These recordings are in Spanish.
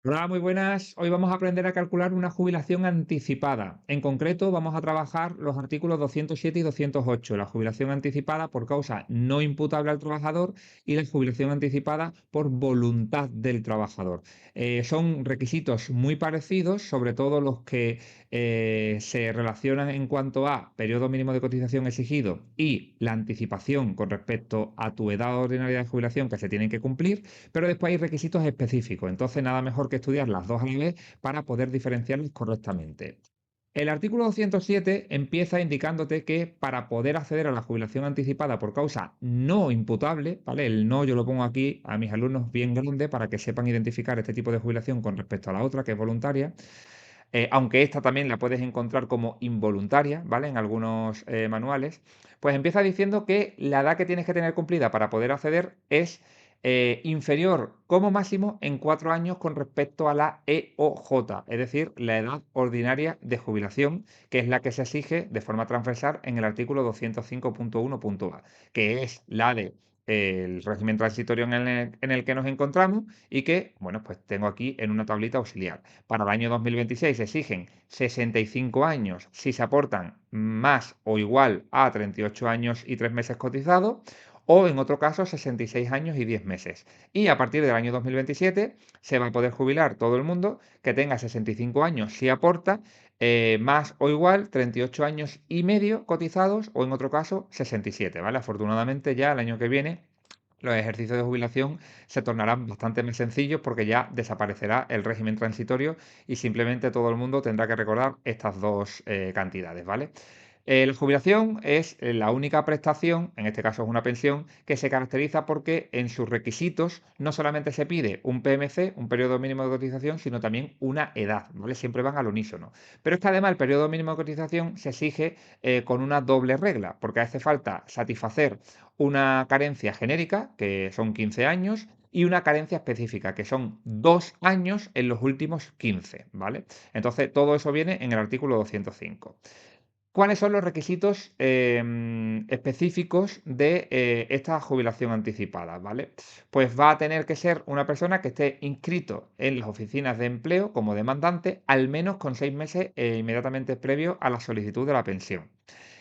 Hola, muy buenas. Hoy vamos a aprender a calcular una jubilación anticipada. En concreto, vamos a trabajar los artículos 207 y 208, la jubilación anticipada por causa no imputable al trabajador y la jubilación anticipada por voluntad del trabajador. Son requisitos muy parecidos, sobre todo los que se relacionan en cuanto a periodo mínimo de cotización exigido y la anticipación con respecto a tu edad ordinaria de jubilación que se tienen que cumplir, pero después hay requisitos específicos. Entonces, nada mejor que estudiar las dos a la vez para poder diferenciarlos correctamente. El artículo 207 empieza indicándote que para poder acceder a la jubilación anticipada por causa no imputable, ¿vale? El no yo lo pongo aquí a mis alumnos bien grande para que sepan identificar este tipo de jubilación con respecto a la otra, que es voluntaria, aunque esta también la puedes encontrar como involuntaria, ¿vale? En algunos manuales, pues empieza diciendo que la edad que tienes que tener cumplida para poder acceder es inferior como máximo en 4 años con respecto a la EOJ, es decir, la edad ordinaria de jubilación, que es la que se exige de forma transversal en el artículo 205.1.a, que es la de el régimen transitorio en el que nos encontramos y que, bueno, pues tengo aquí en una tablita auxiliar. Para el año 2026 se exigen 65 años si se aportan más o igual a 38 años y 3 meses cotizados, o en otro caso 66 años y 10 meses. Y a partir del año 2027 se va a poder jubilar todo el mundo que tenga 65 años si aporta más o igual 38 años y medio cotizados, o en otro caso 67, ¿vale? Afortunadamente ya el año que viene los ejercicios de jubilación se tornarán bastante más sencillos porque ya desaparecerá el régimen transitorio y simplemente todo el mundo tendrá que recordar estas dos cantidades, ¿vale? La jubilación es la única prestación, en este caso es una pensión, que se caracteriza porque en sus requisitos no solamente se pide un PMC, un periodo mínimo de cotización, sino también una edad, ¿vale? Siempre van al unísono. Pero es que además el periodo mínimo de cotización se exige con una doble regla, porque hace falta satisfacer una carencia genérica, que son 15 años, y una carencia específica, que son 2 años en los últimos 15, ¿vale? Entonces, todo eso viene en el artículo 205. ¿Cuáles son los requisitos específicos de esta jubilación anticipada? ¿Vale? Pues va a tener que ser una persona que esté inscrito en las oficinas de empleo como demandante, al menos con 6 meses inmediatamente previo a la solicitud de la pensión.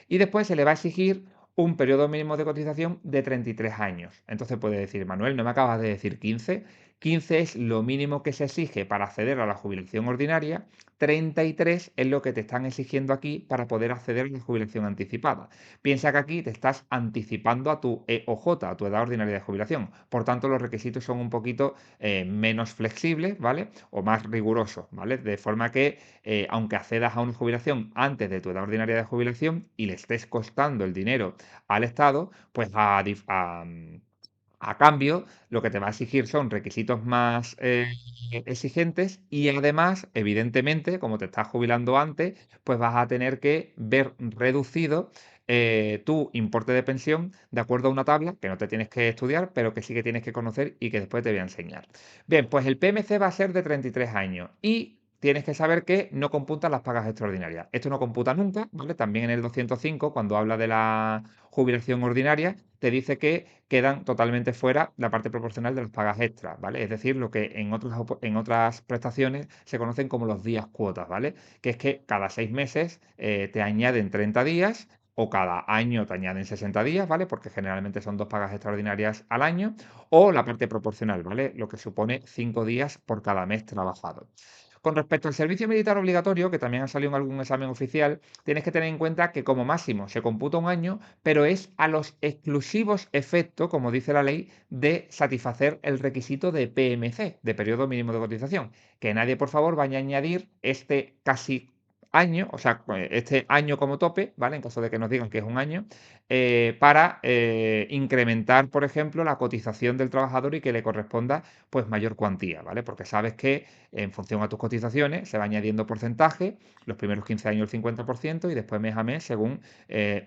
Y después se le va a exigir un periodo mínimo de cotización de 33 años. Entonces puede decir, Manuel, ¿no me acabas de decir 15? 15 es lo mínimo que se exige para acceder a la jubilación ordinaria, 33 es lo que te están exigiendo aquí para poder acceder a la jubilación anticipada. Piensa que aquí te estás anticipando a tu EOJ, a tu edad ordinaria de jubilación. Por tanto, los requisitos son un poquito menos flexibles, ¿vale? O más rigurosos, ¿vale? De forma que, aunque accedas a una jubilación antes de tu edad ordinaria de jubilación y le estés costando el dinero al Estado, pues a cambio, lo que te va a exigir son requisitos más exigentes y además, evidentemente, como te estás jubilando antes, pues vas a tener que ver reducido tu importe de pensión de acuerdo a una tabla que no te tienes que estudiar, pero que sí que tienes que conocer y que después te voy a enseñar. Bien, pues el PMC va a ser de 33 años y tienes que saber que no computan las pagas extraordinarias. Esto no computa nunca, ¿vale? También en el 205, cuando habla de la jubilación ordinaria, te dice que quedan totalmente fuera la parte proporcional de las pagas extras, ¿vale? Es decir, lo que en otras prestaciones se conocen como los días cuotas, ¿vale? Que es que cada 6 meses te añaden 30 días o cada año te añaden 60 días, ¿vale? Porque generalmente son dos pagas extraordinarias al año, o la parte proporcional, ¿vale? Lo que supone 5 días por cada mes trabajado. Con respecto al servicio militar obligatorio, que también ha salido en algún examen oficial, tienes que tener en cuenta que como máximo se computa un año, pero es a los exclusivos efectos, como dice la ley, de satisfacer el requisito de PMC, de periodo mínimo de cotización. Que nadie, por favor, vaya a añadir este casi año, o sea, este año como tope, ¿vale? En caso de que nos digan que es un año, para incrementar, por ejemplo, la cotización del trabajador y que le corresponda pues mayor cuantía, ¿vale? Porque sabes que en función a tus cotizaciones se va añadiendo porcentaje, los primeros 15 años el 50% y después mes a mes según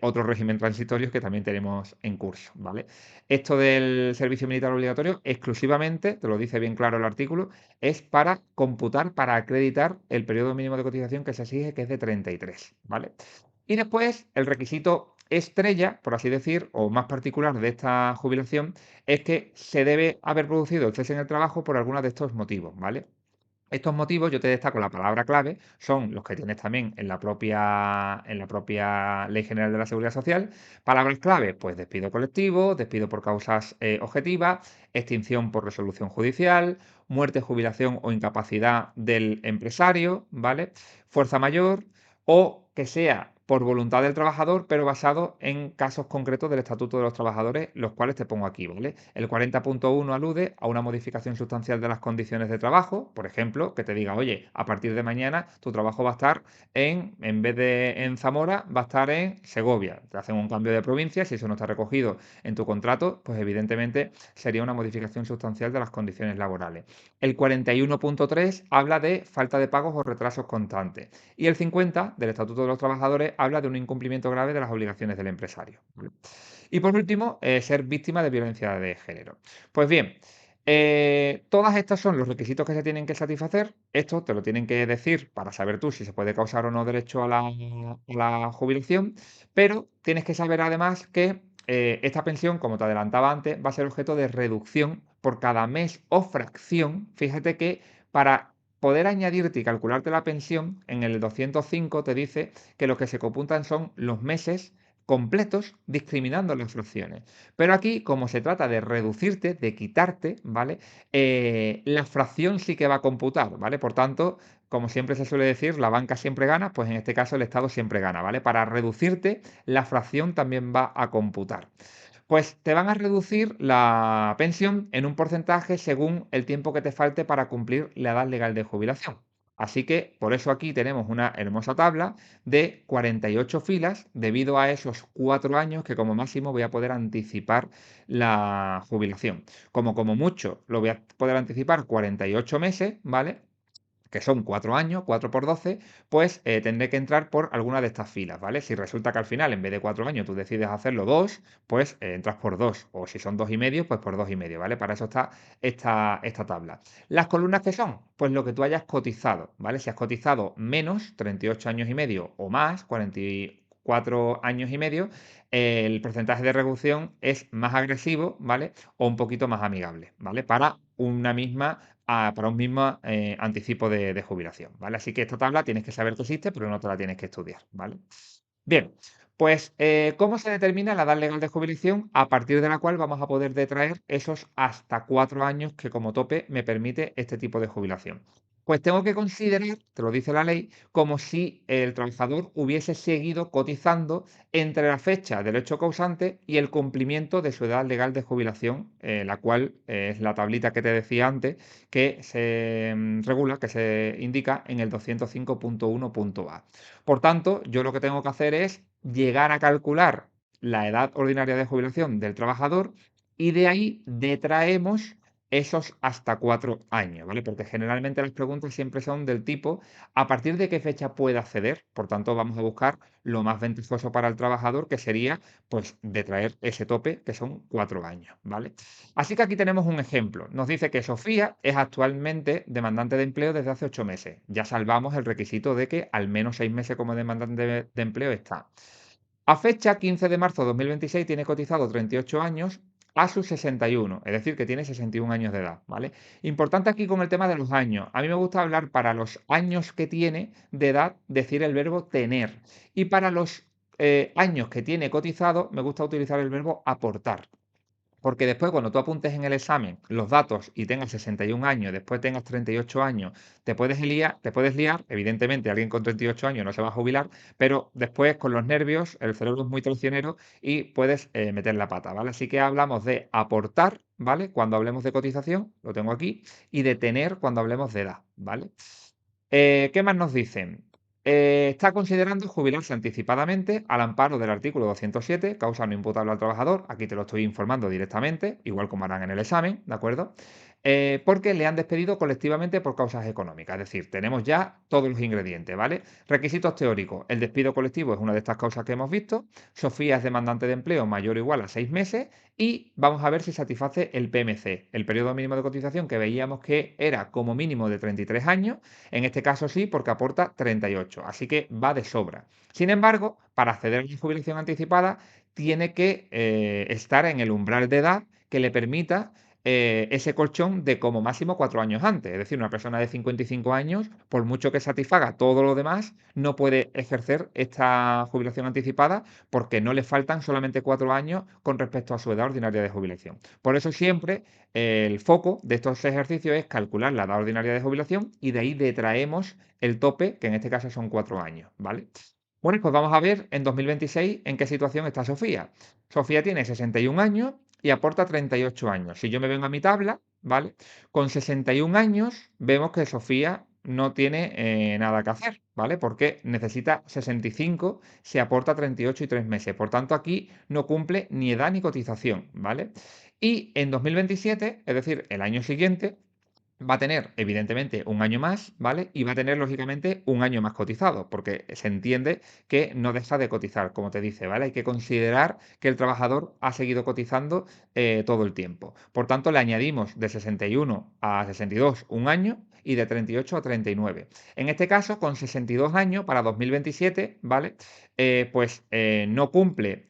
otro régimen transitorio que también tenemos en curso, ¿vale? Esto del servicio militar obligatorio exclusivamente, te lo dice bien claro el artículo, es para computar, para acreditar el periodo mínimo de cotización que se exige, que es de 33, ¿vale? Y después el requisito estrella, por así decir, o más particular de esta jubilación, es que se debe haber producido el cese en el trabajo por alguno de estos motivos, ¿vale? Estos motivos, yo te destaco la palabra clave, son los que tienes también en la propia Ley General de la Seguridad Social. Palabras clave, pues despido colectivo, despido por causas objetivas, extinción por resolución judicial, muerte, jubilación o incapacidad del empresario, ¿vale? Fuerza mayor o que sea por voluntad del trabajador, pero basado en casos concretos del Estatuto de los Trabajadores, los cuales te pongo aquí, ¿vale? El 40.1 alude a una modificación sustancial de las condiciones de trabajo, por ejemplo, que te diga, oye, a partir de mañana tu trabajo va a estar en vez de en Zamora, va a estar en Segovia. Te hacen un cambio de provincia, si eso no está recogido en tu contrato, pues evidentemente sería una modificación sustancial de las condiciones laborales. El 41.3 habla de falta de pagos o retrasos constantes. Y el 50 del Estatuto de los Trabajadores habla de un incumplimiento grave de las obligaciones del empresario. ¿Vale? Y por último, ser víctima de violencia de género. Pues bien, todas estas son los requisitos que se tienen que satisfacer. Esto te lo tienen que decir para saber tú si se puede causar o no derecho a la jubilación, pero tienes que saber además que esta pensión, como te adelantaba antes, va a ser objeto de reducción por cada mes o fracción. Fíjate que para poder añadirte y calcularte la pensión, en el 205 te dice que lo que se computan son los meses completos discriminando las fracciones. Pero aquí, como se trata de reducirte, de quitarte, ¿vale? La fracción sí que va a computar, ¿vale? Por tanto, como siempre se suele decir, la banca siempre gana, pues en este caso el Estado siempre gana, ¿vale? Para reducirte, la fracción también va a computar. Pues te van a reducir la pensión en un porcentaje según el tiempo que te falte para cumplir la edad legal de jubilación. Así que por eso aquí tenemos una hermosa tabla de 48 filas debido a esos 4 años que como máximo voy a poder anticipar la jubilación. Como mucho lo voy a poder anticipar 48 meses, ¿vale? Que son 4 años, 4 por 12, pues tendré que entrar por alguna de estas filas, ¿vale? Si resulta que al final, en vez de 4 años, tú decides hacerlo 2, pues entras por 2. O si son 2 y medio, pues por 2 y medio, ¿vale? Para eso está esta tabla. ¿Las columnas qué son? Pues lo que tú hayas cotizado, ¿vale? Si has cotizado menos, 38 años y medio o más, 44 años y medio, el porcentaje de reducción es más agresivo, ¿vale? O un poquito más amigable, ¿vale? Para un mismo anticipo de jubilación, ¿vale? Así que esta tabla tienes que saber que existe, pero no te la tienes que estudiar, ¿vale? Bien, pues, ¿cómo se determina la edad legal de jubilación a partir de la cual vamos a poder detraer esos hasta 4 años que como tope me permite este tipo de jubilación? Pues tengo que considerar, te lo dice la ley, como si el trabajador hubiese seguido cotizando entre la fecha del hecho causante y el cumplimiento de su edad legal de jubilación, la cual es la tablita que te decía antes, que se regula, que se indica en el 205.1.a. Por tanto, yo lo que tengo que hacer es llegar a calcular la edad ordinaria de jubilación del trabajador y de ahí detraemos esos hasta 4 años, ¿vale? Porque generalmente las preguntas siempre son del tipo, ¿a partir de qué fecha puede acceder? Por tanto, vamos a buscar lo más ventajoso para el trabajador, que sería, pues, detraer ese tope, que son 4 años, ¿vale? Así que aquí tenemos un ejemplo. Nos dice que Sofía es actualmente demandante de empleo desde hace 8 meses. Ya salvamos el requisito de que al menos 6 meses como demandante de empleo está. A fecha 15 de marzo de 2026 tiene cotizado 38 años a sus 61, es decir, que tiene 61 años de edad, ¿vale? Importante aquí con el tema de los años. A mí me gusta hablar para los años que tiene de edad, decir el verbo tener. Y para los años que tiene cotizado, me gusta utilizar el verbo aportar. Porque después, cuando tú apuntes en el examen los datos y tengas 61 años, después tengas 38 años, te puedes liar. Evidentemente, alguien con 38 años no se va a jubilar, pero después con los nervios, el cerebro es muy traicionero y puedes meter la pata, ¿vale? Así que hablamos de aportar, ¿vale? Cuando hablemos de cotización, lo tengo aquí, y de tener cuando hablemos de edad, ¿vale? ¿Qué más nos dicen? Está considerando jubilarse anticipadamente al amparo del artículo 207, causa no imputable al trabajador. Aquí te lo estoy informando directamente, igual como harán en el examen, ¿de acuerdo? Porque le han despedido colectivamente por causas económicas. Es decir, tenemos ya todos los ingredientes, ¿vale? Requisitos teóricos. El despido colectivo es una de estas causas que hemos visto. Sofía es demandante de empleo mayor o igual a 6 meses. Y vamos a ver si satisface el PMC, el periodo mínimo de cotización que veíamos que era como mínimo de 33 años. En este caso sí, porque aporta 38, así que va de sobra. Sin embargo, para acceder a la jubilación anticipada, tiene que estar en el umbral de edad que le permita ese colchón de como máximo 4 años antes. Es decir, una persona de 55 años, por mucho que satisfaga todo lo demás, no puede ejercer esta jubilación anticipada porque no le faltan solamente 4 años con respecto a su edad ordinaria de jubilación. Por eso siempre el foco de estos ejercicios es calcular la edad ordinaria de jubilación y de ahí detraemos el tope, que en este caso son 4 años, ¿vale? Bueno, pues vamos a ver en 2026 en qué situación está Sofía. Sofía tiene 61 años y aporta 38 años. Si yo me vengo a mi tabla, ¿vale? Con 61 años vemos que Sofía no tiene nada que hacer, ¿vale? Porque necesita 65, se aporta 38 y 3 meses. Por tanto, aquí no cumple ni edad ni cotización, ¿vale? Y en 2027, es decir, el año siguiente, va a tener, evidentemente, un año más, ¿vale? Y va a tener, lógicamente, un año más cotizado, porque se entiende que no deja de cotizar, como te dice, ¿vale? Hay que considerar que el trabajador ha seguido cotizando todo el tiempo. Por tanto, le añadimos de 61 a 62 un año y de 38 a 39. En este caso, con 62 años para 2027, ¿vale? No cumple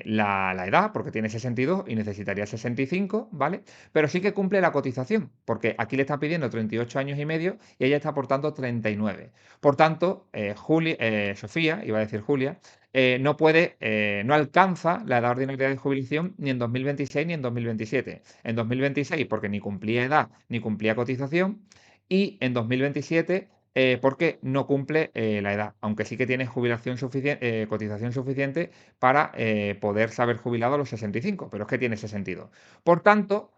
la edad, porque tiene 62 y necesitaría 65, ¿vale? Pero sí que cumple la cotización, porque aquí le está pidiendo 38 años y medio y ella está aportando 39. Por tanto, Sofía, iba a decir Julia, no alcanza la edad ordinaria de jubilación ni en 2026 ni en 2027. En 2026 porque ni cumplía edad ni cumplía cotización y en 2027 porque no cumple la edad, aunque sí que tiene cotización suficiente para poderse haber jubilado a los 65, pero es que tiene 62. Por tanto,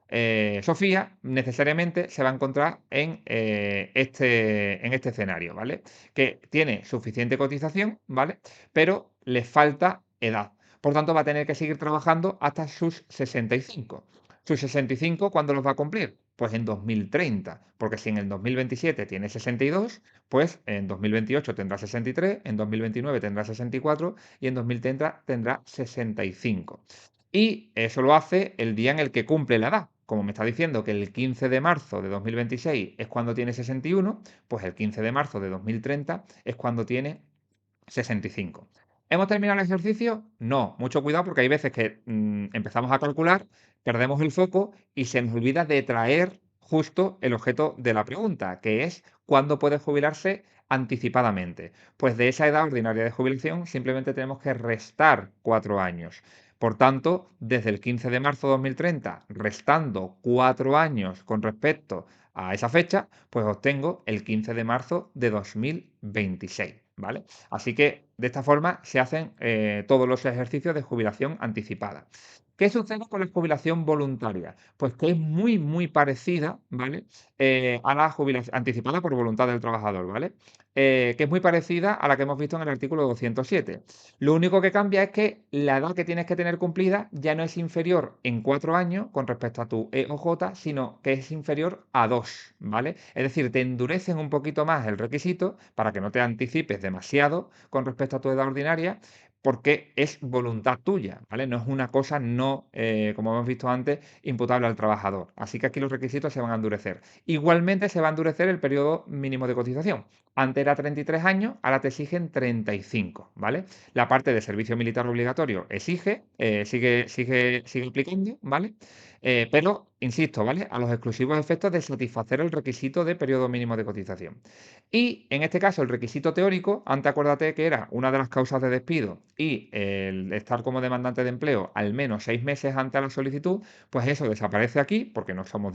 Sofía necesariamente se va a encontrar en este escenario, ¿vale? Que tiene suficiente cotización, ¿vale? Pero le falta edad. Por tanto, va a tener que seguir trabajando hasta sus 65. ¿Sus 65 cuándo los va a cumplir? Pues en 2030, porque si en el 2027 tiene 62, pues en 2028 tendrá 63, en 2029 tendrá 64 y en 2030 tendrá 65. Y eso lo hace el día en el que cumple la edad. Como me está diciendo que el 15 de marzo de 2026 es cuando tiene 61, pues el 15 de marzo de 2030 es cuando tiene 65. ¿Hemos terminado el ejercicio? No, mucho cuidado porque hay veces que empezamos a calcular, perdemos el foco y se nos olvida de traer justo el objeto de la pregunta, que es ¿cuándo puede jubilarse anticipadamente? Pues de esa edad ordinaria de jubilación simplemente tenemos que restar 4 años. Por tanto, desde el 15 de marzo de 2030, restando 4 años con respecto a esa fecha, pues obtengo el 15 de marzo de 2026, ¿vale? Así que de esta forma se hacen todos los ejercicios de jubilación anticipada. ¿Qué sucede con la jubilación voluntaria? Pues que es muy, muy parecida, ¿vale? A la jubilación anticipada por voluntad del trabajador, ¿vale? Que es muy parecida a la que hemos visto en el artículo 207. Lo único que cambia es que la edad que tienes que tener cumplida ya no es inferior en 4 años con respecto a tu EOJ, sino que es inferior a 2, ¿vale? Es decir, te endurecen un poquito más el requisito para que no te anticipes demasiado con respecto a tu edad ordinaria, porque es voluntad tuya, ¿vale? No es una cosa no, como hemos visto antes, imputable al trabajador. Así que aquí los requisitos se van a endurecer. Igualmente se va a endurecer el periodo mínimo de cotización. Antes era 33 años, ahora te exigen 35, ¿vale? La parte de servicio militar obligatorio sigue aplicando, ¿vale? Pero, insisto, ¿vale? A los exclusivos efectos de satisfacer el requisito de periodo mínimo de cotización. Y en este caso, el requisito teórico, antes acuérdate que era una de las causas de despido y el estar como demandante de empleo al menos 6 meses ante la solicitud, pues eso desaparece aquí porque no estamos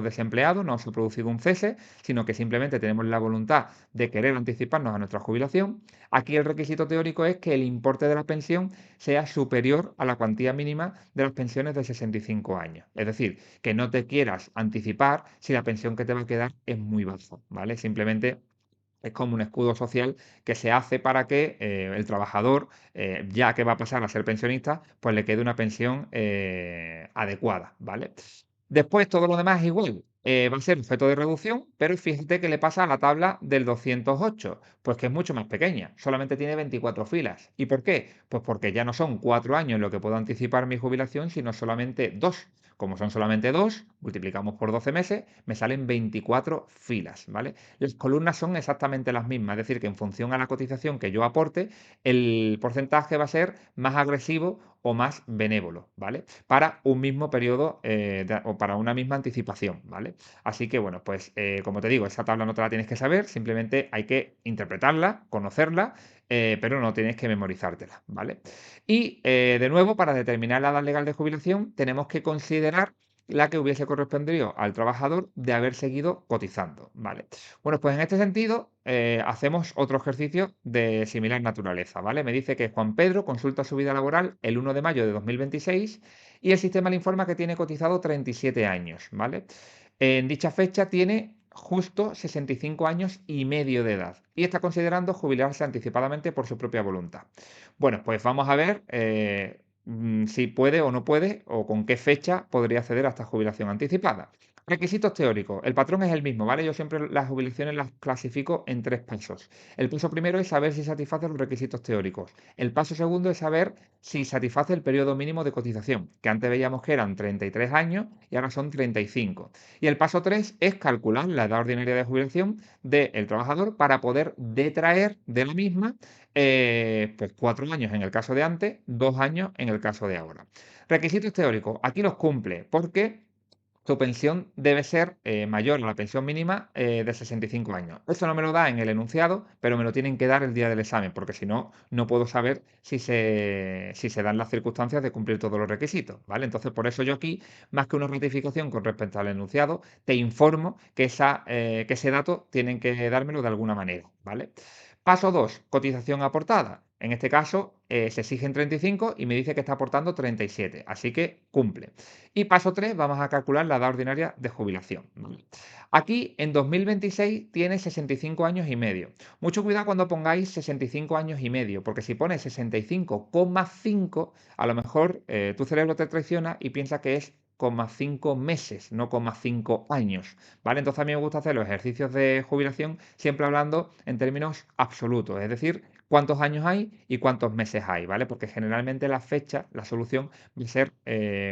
desempleados, no se ha producido un cese, sino que simplemente tenemos la voluntad de querer anticiparnos a nuestra jubilación. Aquí el requisito teórico es que el importe de la pensión sea superior a la cuantía mínima de las pensiones de 65 años. Es decir, que no te quieras anticipar si la pensión que te va a quedar es muy baja, ¿vale? Simplemente es como un escudo social que se hace para que el trabajador, ya que va a pasar a ser pensionista, pues le quede una pensión adecuada, ¿vale? Después todo lo demás es igual. Va a ser objeto de reducción, pero fíjate que le pasa a la tabla del 208, pues que es mucho más pequeña, solamente tiene 24 filas. ¿Y por qué? Pues porque ya no son 4 años lo que puedo anticipar mi jubilación, sino solamente 2. Como son solamente 2, multiplicamos por 12 meses, me salen 24 filas, ¿vale? Las columnas son exactamente las mismas, es decir, que en función a la cotización que yo aporte, el porcentaje va a ser más agresivo o más benévolo, ¿vale? Para un mismo periodo o para una misma anticipación, ¿vale? Así que, bueno, pues como te digo, esa tabla no te la tienes que saber, simplemente hay que interpretarla, conocerla, pero no tienes que memorizártela, ¿vale? Y de nuevo, para determinar la edad legal de jubilación, tenemos que considerar la que hubiese correspondido al trabajador de haber seguido cotizando, ¿vale? Bueno, pues en este sentido, hacemos otro ejercicio de similar naturaleza, ¿vale? Me dice que Juan Pedro consulta su vida laboral el 1 de mayo de 2026 y el sistema le informa que tiene cotizado 37 años, ¿vale? En dicha fecha tiene justo 65 años y medio de edad y está considerando jubilarse anticipadamente por su propia voluntad. Bueno, pues vamos a ver si puede o no puede o con qué fecha podría acceder a esta jubilación anticipada. Requisitos teóricos. El patrón es el mismo, ¿vale? Yo siempre las jubilaciones las clasifico en tres pasos. El paso primero es saber si satisface los requisitos teóricos. El paso segundo es saber si satisface el periodo mínimo de cotización, que antes veíamos que eran 33 años y ahora son 35. Y el paso 3 es calcular la edad ordinaria de jubilación del trabajador para poder detraer de la misma pues 4 años en el caso de antes, 2 años en el caso de ahora. Requisitos teóricos, aquí los cumple porque tu pensión debe ser mayor a la pensión mínima de 65 años. Eso no me lo da en el enunciado, pero me lo tienen que dar el día del examen, porque si no, no puedo saber si se dan las circunstancias de cumplir todos los requisitos, ¿vale? Entonces, por eso yo aquí, más que una ratificación con respecto al enunciado, te informo que ese dato tienen que dármelo de alguna manera, ¿vale? Paso 2, cotización aportada. En este caso, se exigen 35 y me dice que está aportando 37, así que cumple. Y paso 3, vamos a calcular la edad ordinaria de jubilación, ¿vale? Aquí, en 2026, tiene 65 años y medio. Mucho cuidado cuando pongáis 65 años y medio, porque si pones 65,5, a lo mejor tu cerebro te traiciona y piensa que es 0,5 meses, no 0,5 años, ¿vale? Entonces a mí me gusta hacer los ejercicios de jubilación siempre hablando en términos absolutos, es decir, cuántos años hay y cuántos meses hay, ¿vale? Porque generalmente la fecha, la solución va a ser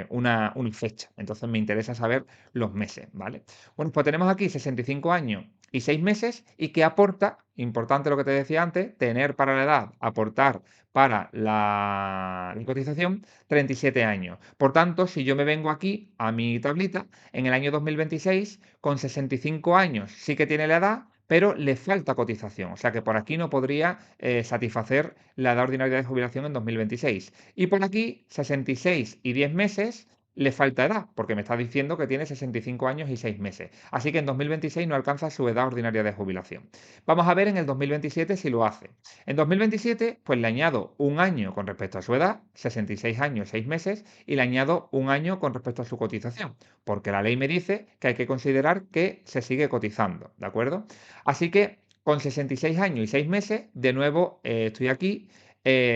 una fecha, entonces me interesa saber los meses, ¿vale? Bueno, pues tenemos aquí 65 años y 6 meses y que aporta, importante lo que te decía antes, tener para la edad, aportar para la cotización 37 años. Por tanto, si yo me vengo aquí a mi tablita, en el año 2026, con 65 años sí que tiene la edad, pero le falta cotización. O sea que por aquí no podría satisfacer la edad ordinaria de jubilación en 2026. Y por aquí, 66 y 10 meses, le falta edad, porque me está diciendo que tiene 65 años y 6 meses. Así que en 2026 no alcanza su edad ordinaria de jubilación. Vamos a ver en el 2027 si lo hace. En 2027, pues le añado un año con respecto a su edad, 66 años, 6 meses, y le añado un año con respecto a su cotización, porque la ley me dice que hay que considerar que se sigue cotizando, ¿de acuerdo? Así que con 66 años y 6 meses, de nuevo estoy aquí,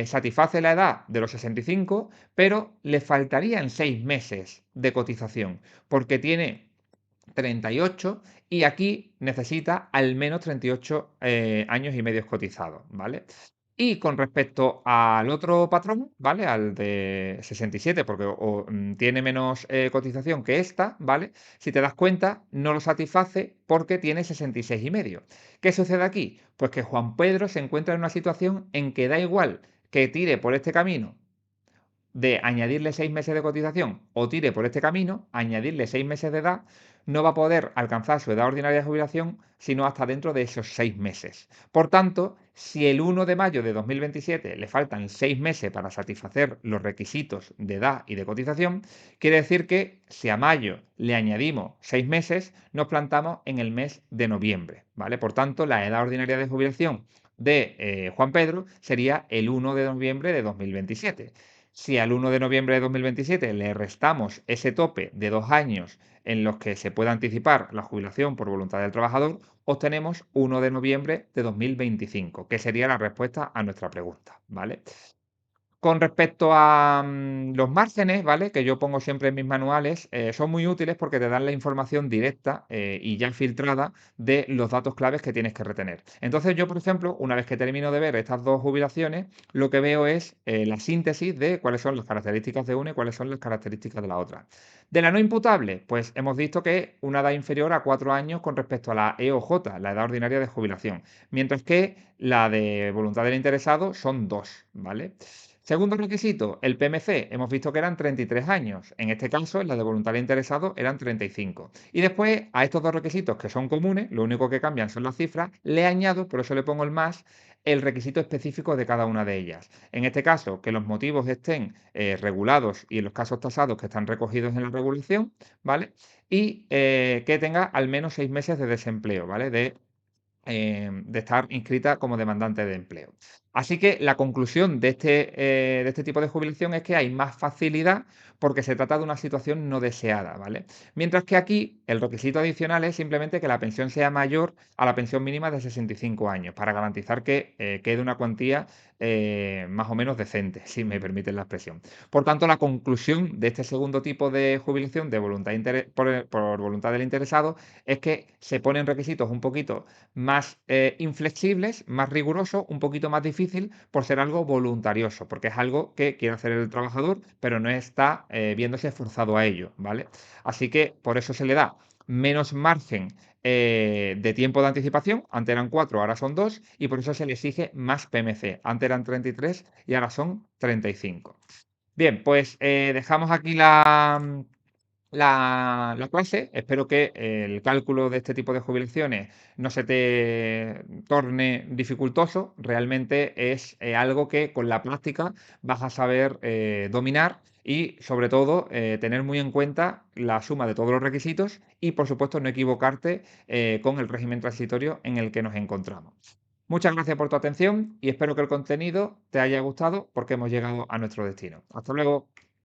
satisface la edad de los 65, pero le faltarían 6 meses de cotización, porque tiene 38 y aquí necesita al menos 38 años y medio cotizados, ¿vale? Y con respecto al otro patrón, ¿vale? Al de 67, porque tiene menos cotización que esta, ¿vale? Si te das cuenta, no lo satisface porque tiene 66 y medio. ¿Qué sucede aquí? Pues que Juan Pedro se encuentra en una situación en que da igual que tire por este camino de añadirle 6 meses de cotización o tire por este camino, añadirle 6 meses de edad, no va a poder alcanzar su edad ordinaria de jubilación sino hasta dentro de esos 6 meses. Por tanto, si el 1 de mayo de 2027 le faltan 6 meses para satisfacer los requisitos de edad y de cotización, quiere decir que si a mayo le añadimos 6 meses, nos plantamos en el mes de noviembre, ¿vale? Por tanto, la edad ordinaria de jubilación de Juan Pedro sería el 1 de noviembre de 2027. Si al 1 de noviembre de 2027 le restamos ese tope de 2 años en los que se puede anticipar la jubilación por voluntad del trabajador, obtenemos 1 de noviembre de 2025, que sería la respuesta a nuestra pregunta, ¿vale? Con respecto a los márgenes, ¿vale? Que yo pongo siempre en mis manuales, son muy útiles porque te dan la información directa y ya filtrada de los datos claves que tienes que retener. Entonces yo, por ejemplo, una vez que termino de ver estas dos jubilaciones, lo que veo es la síntesis de cuáles son las características de una y cuáles son las características de la otra. De la no imputable, pues hemos visto que una edad inferior a 4 años con respecto a la EOJ, la edad ordinaria de jubilación, mientras que la de voluntad del interesado son 2, ¿vale? Segundo requisito, el PMC. Hemos visto que eran 33 años. En este caso, en la de voluntario interesado, eran 35. Y después, a estos dos requisitos que son comunes, lo único que cambian son las cifras, le añado, por eso le pongo el más, el requisito específico de cada una de ellas. En este caso, que los motivos estén regulados y en los casos tasados que están recogidos en la regulación, ¿vale? Y que tenga al menos 6 meses de desempleo, ¿vale? De estar inscrita como demandante de empleo. Así que la conclusión de este tipo de jubilación es que hay más facilidad porque se trata de una situación no deseada, ¿vale? Mientras que aquí el requisito adicional es simplemente que la pensión sea mayor a la pensión mínima de 65 años para garantizar que quede una cuantía más o menos decente, si me permiten la expresión. Por tanto, la conclusión de este segundo tipo de jubilación de voluntad por voluntad del interesado es que se ponen requisitos un poquito más inflexibles, más riguroso, un poquito más difícil por ser algo voluntarioso, porque es algo que quiere hacer el trabajador, pero no está viéndose forzado a ello, ¿vale? Así que por eso se le da menos margen de tiempo de anticipación, antes eran 4, ahora son 2, y por eso se le exige más PMC, antes eran 33 y ahora son 35. Bien, pues dejamos aquí la clase. Espero que el cálculo de este tipo de jubilaciones no se te torne dificultoso. Realmente es algo que con la práctica vas a saber dominar y, sobre todo, tener muy en cuenta la suma de todos los requisitos y, por supuesto, no equivocarte con el régimen transitorio en el que nos encontramos. Muchas gracias por tu atención y espero que el contenido te haya gustado porque hemos llegado a nuestro destino. Hasta luego.